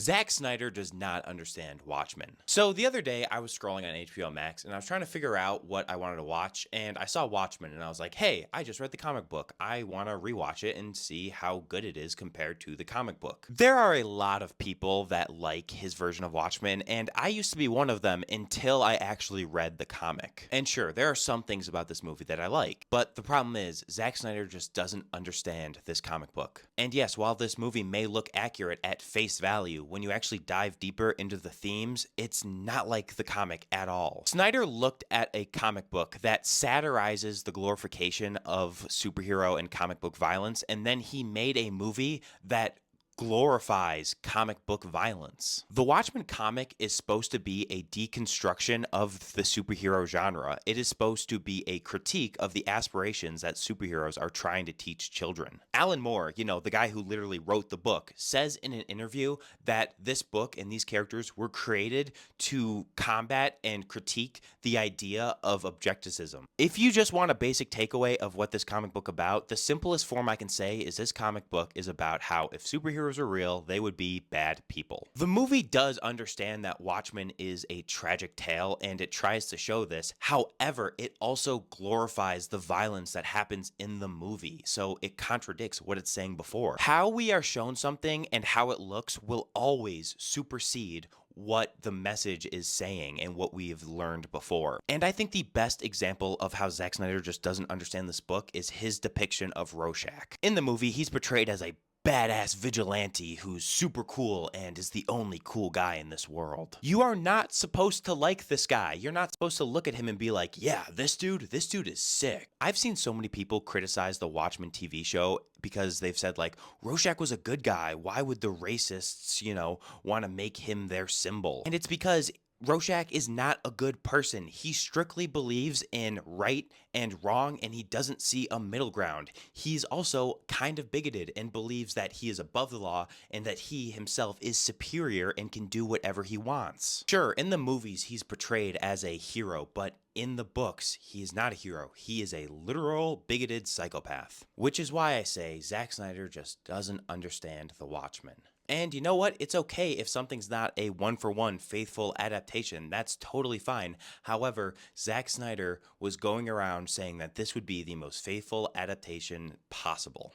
Zack Snyder does not understand Watchmen. So the other day I was scrolling on HBO Max and I was trying to figure out what I wanted to watch, and I saw Watchmen and I was like, hey, I just read the comic book. I want to rewatch it and see how good it is compared to the comic book. There are a lot of people that like his version of Watchmen, and I used to be one of them until I actually read the comic. And sure, there are some things about this movie that I like, but the problem is Zack Snyder just doesn't understand this comic book. And yes, while this movie may look accurate at face value, when you actually dive deeper into the themes, it's not like the comic at all. Snyder looked at a comic book that satirizes the glorification of superhero and comic book violence, and then he made a movie that glorifies comic book violence. The Watchmen comic is supposed to be a deconstruction of the superhero genre. It is supposed to be a critique of the aspirations that superheroes are trying to teach children. Alan Moore, the guy who literally wrote the book, says in an interview that this book and these characters were created to combat and critique the idea of objectivism. If you just want a basic takeaway of what this comic book about, the simplest form I can say is this comic book is about how if superheroes were real, they would be bad people. The movie does understand that Watchmen is a tragic tale and it tries to show this. However, it also glorifies the violence that happens in the movie, so it contradicts what it's saying before. How we are shown something and how it looks will always supersede what the message is saying and what we've learned before. And I think the best example of how Zack Snyder just doesn't understand this book is his depiction of Rorschach. In the movie, he's portrayed as a badass vigilante who's super cool and is the only cool guy in this world. You are not supposed to like this guy. You're not supposed to look at him and be like, yeah, this dude is sick. I've seen so many people criticize the Watchmen TV show because they've said like, Rorschach was a good guy. Why would the racists, want to make him their symbol? And it's because Rorschach is not a good person. He strictly believes in right and wrong, and he doesn't see a middle ground. He's also kind of bigoted and believes that he is above the law and that he himself is superior and can do whatever he wants. Sure, in the movies, he's portrayed as a hero, but in the books, he is not a hero. He is a literal bigoted psychopath. Which is why I say Zack Snyder just doesn't understand The Watchmen. And you know what? It's okay if something's not a one-for-one faithful adaptation. That's totally fine. However, Zack Snyder was going around saying that this would be the most faithful adaptation possible.